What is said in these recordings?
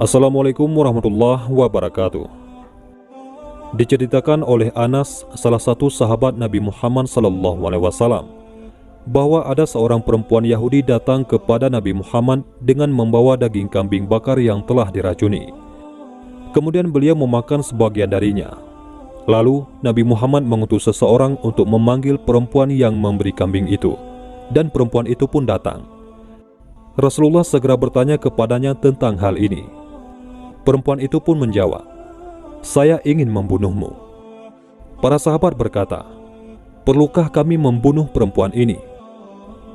Assalamualaikum warahmatullahi wabarakatuh. Diceritakan oleh Anas, salah satu sahabat Nabi Muhammad SAW, bahwa ada seorang perempuan Yahudi datang kepada Nabi Muhammad dengan membawa daging kambing bakar yang telah diracuni. Kemudian beliau memakan sebagian darinya. Lalu Nabi Muhammad mengutus seseorang untuk memanggil perempuan yang memberi kambing itu, dan perempuan itu pun datang. Rasulullah segera bertanya kepadanya tentang hal ini. Perempuan itu pun menjawab, "Saya ingin membunuhmu." Para sahabat berkata, "Perlukah kami membunuh perempuan ini?"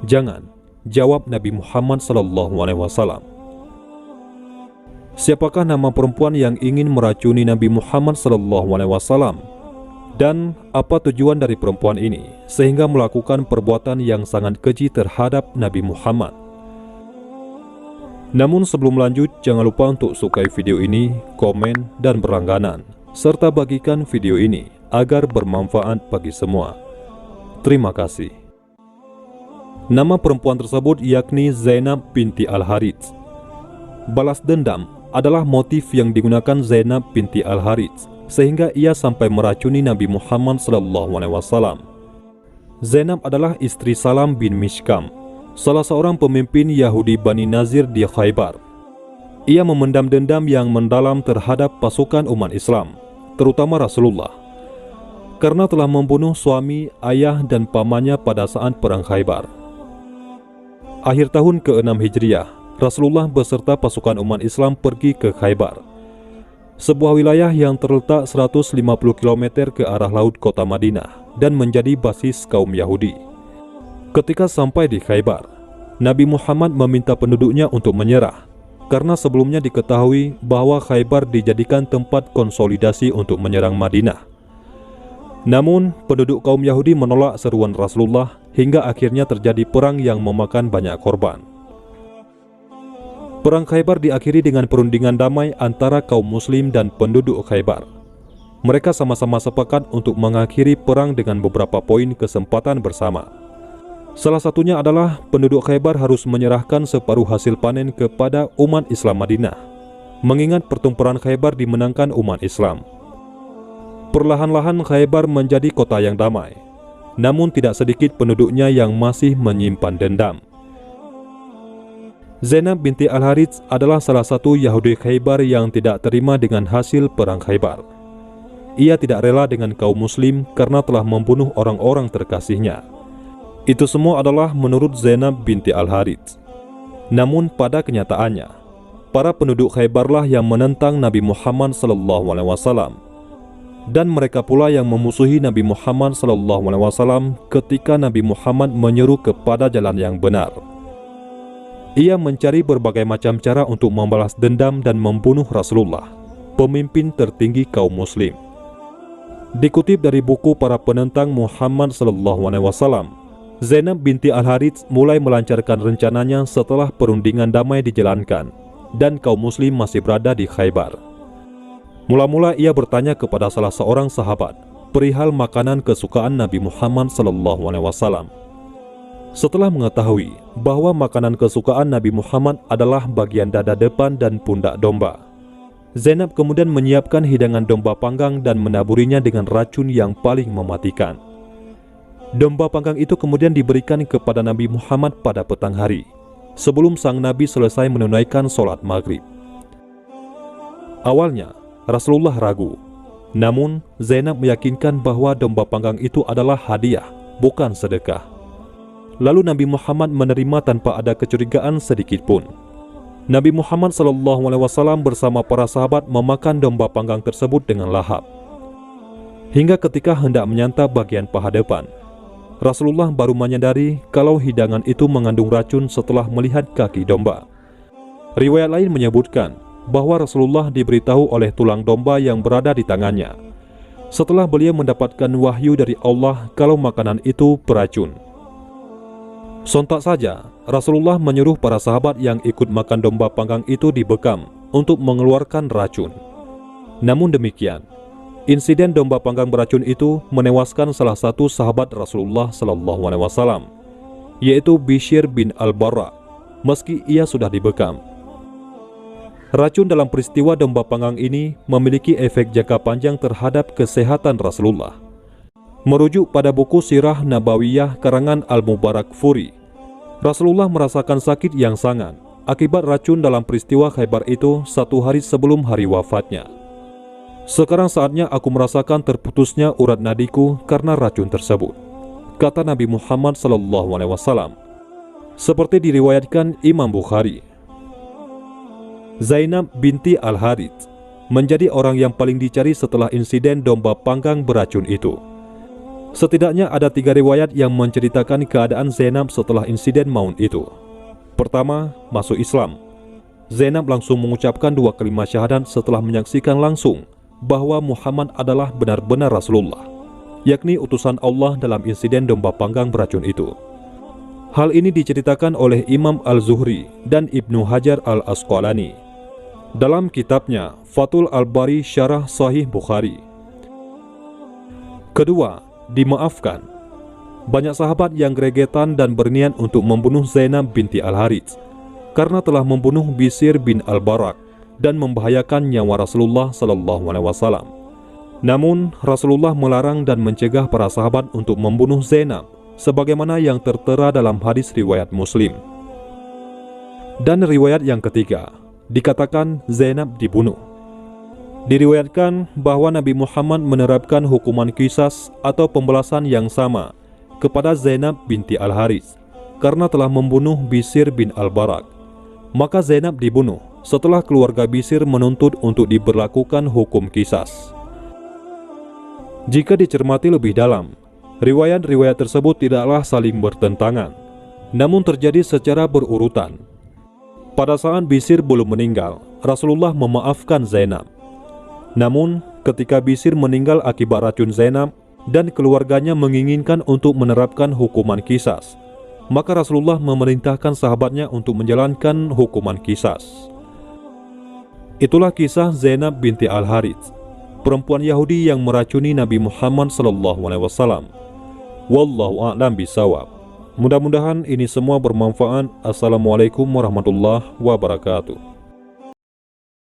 "Jangan," jawab Nabi Muhammad SAW. Siapakah nama perempuan yang ingin meracuni Nabi Muhammad SAW? Dan apa tujuan dari perempuan ini sehingga melakukan perbuatan yang sangat keji terhadap Nabi Muhammad? Namun sebelum lanjut, jangan lupa untuk sukai video ini, komen, dan berlangganan, serta bagikan video ini agar bermanfaat bagi semua. Terima kasih. Nama perempuan tersebut yakni Zainab binti Al-Harits. Balas dendam adalah motif yang digunakan Zainab binti Al-Harits, sehingga ia sampai meracuni Nabi Muhammad SAW. Zainab adalah istri Salam bin Mishkam, salah seorang pemimpin Yahudi Bani Nazir di Khaybar. Ia memendam dendam yang mendalam terhadap pasukan umat Islam, terutama Rasulullah, karena telah membunuh suami, ayah, dan pamannya pada saat perang Khaybar. Akhir tahun ke-6 Hijriah, Rasulullah beserta pasukan umat Islam pergi ke Khaybar, sebuah wilayah yang terletak 150 km ke arah laut kota Madinah dan menjadi basis kaum Yahudi. Ketika sampai di Khaybar, Nabi Muhammad meminta penduduknya untuk menyerah, karena sebelumnya diketahui bahwa Khaybar dijadikan tempat konsolidasi untuk menyerang Madinah. Namun, penduduk kaum Yahudi menolak seruan Rasulullah hingga akhirnya terjadi perang yang memakan banyak korban. Perang Khaybar diakhiri dengan perundingan damai antara kaum muslim dan penduduk Khaybar. Mereka sama-sama sepakat untuk mengakhiri perang dengan beberapa poin kesempatan bersama. Salah satunya adalah penduduk Khaybar harus menyerahkan separuh hasil panen kepada umat Islam Madinah, mengingat pertempuran Khaybar dimenangkan umat Islam. Perlahan-lahan Khaybar menjadi kota yang damai, namun tidak sedikit penduduknya yang masih menyimpan dendam. Zainab binti Al-Harits adalah salah satu Yahudi Khaybar yang tidak terima dengan hasil perang Khaybar. Ia tidak rela dengan kaum muslim karena telah membunuh orang-orang terkasihnya. Itu semua adalah menurut Zainab binti Al-Harits. Namun pada kenyataannya, para penduduk Khaybarlah yang menentang Nabi Muhammad SAW, dan mereka pula yang memusuhi Nabi Muhammad SAW ketika Nabi Muhammad menyeru kepada jalan yang benar. Ia mencari berbagai macam cara untuk membalas dendam dan membunuh Rasulullah, pemimpin tertinggi kaum muslim. Dikutip dari buku para penentang Muhammad SAW, Zainab binti Al-Harits mulai melancarkan rencananya setelah perundingan damai dijalankan dan kaum muslim masih berada di Khaybar. Mula-mula ia bertanya kepada salah seorang sahabat perihal makanan kesukaan Nabi Muhammad SAW. Setelah mengetahui bahwa makanan kesukaan Nabi Muhammad adalah bagian dada depan dan pundak domba, Zainab kemudian menyiapkan hidangan domba panggang dan menaburinya dengan racun yang paling mematikan. Domba panggang itu kemudian diberikan kepada Nabi Muhammad pada petang hari, sebelum sang Nabi selesai menunaikan sholat maghrib. Awalnya, Rasulullah ragu, namun Zainab meyakinkan bahwa domba panggang itu adalah hadiah, bukan sedekah. Lalu Nabi Muhammad menerima tanpa ada kecurigaan sedikit pun. Nabi Muhammad SAW bersama para sahabat memakan domba panggang tersebut dengan lahap. Hingga ketika hendak menyantap bagian paha depan, Rasulullah baru menyadari kalau hidangan itu mengandung racun setelah melihat kaki domba. Riwayat lain menyebutkan bahwa Rasulullah diberitahu oleh tulang domba yang berada di tangannya, setelah beliau mendapatkan wahyu dari Allah kalau makanan itu beracun. Sontak saja, Rasulullah menyuruh para sahabat yang ikut makan domba panggang itu dibekam untuk mengeluarkan racun. Namun demikian, insiden domba panggang beracun itu menewaskan salah satu sahabat Rasulullah SAW, yaitu Bishr bin Al-Barra, meski ia sudah dibekam. Racun dalam peristiwa domba panggang ini memiliki efek jangka panjang terhadap kesehatan Rasulullah. Merujuk pada buku Sirah Nabawiyah karangan Al-Mubarakfuri, Rasulullah merasakan sakit yang sangat akibat racun dalam peristiwa Khaybar itu 1 hari sebelum hari wafatnya. Sekarang saatnya aku merasakan terputusnya urat nadiku karena racun tersebut, kata Nabi Muhammad SAW. Seperti diriwayatkan Imam Bukhari. Zainab binti Al-Harits menjadi orang yang paling dicari setelah insiden domba panggang beracun itu. Setidaknya ada 3 riwayat yang menceritakan keadaan Zainab setelah insiden maut itu. Pertama, masuk Islam. Zainab langsung mengucapkan 2 kalimat syahadat setelah menyaksikan langsung bahwa Muhammad adalah benar-benar Rasulullah, yakni utusan Allah dalam insiden domba panggang beracun itu. Hal ini diceritakan oleh Imam Al-Zuhri dan Ibnu Hajar Al-Asqalani dalam kitabnya Fathul Al-Bari Syarah Sahih Bukhari. Kedua, dimaafkan. Banyak sahabat yang gregetan dan berniat untuk membunuh Zainab binti Al-Harits karena telah membunuh Bishr bin Al-Barak dan membahayakan nyawa Rasulullah SAW. Namun Rasulullah melarang dan mencegah para sahabat untuk membunuh Zainab, sebagaimana yang tertera dalam hadis riwayat Muslim. Dan riwayat yang ketiga, dikatakan Zainab dibunuh. Diriwayatkan bahwa Nabi Muhammad menerapkan hukuman qisas atau pembalasan yang sama kepada Zainab binti Al-Harits karena telah membunuh Bishr bin Al-Barak. Maka Zainab dibunuh setelah keluarga Bishr menuntut untuk diberlakukan hukum qisas. Jika dicermati lebih dalam, riwayat-riwayat tersebut tidaklah saling bertentangan, namun terjadi secara berurutan. Pada saat Bishr belum meninggal, Rasulullah memaafkan Zainab. Namun, ketika Bishr meninggal akibat racun Zainab dan keluarganya menginginkan untuk menerapkan hukuman qisas, maka Rasulullah memerintahkan sahabatnya untuk menjalankan hukuman qisas. Itulah kisah Zainab binti Al-Harits, perempuan Yahudi yang meracuni Nabi Muhammad SAW. Wallahu a'lam bishawab. Mudah-mudahan ini semua bermanfaat. Assalamualaikum warahmatullahi wabarakatuh.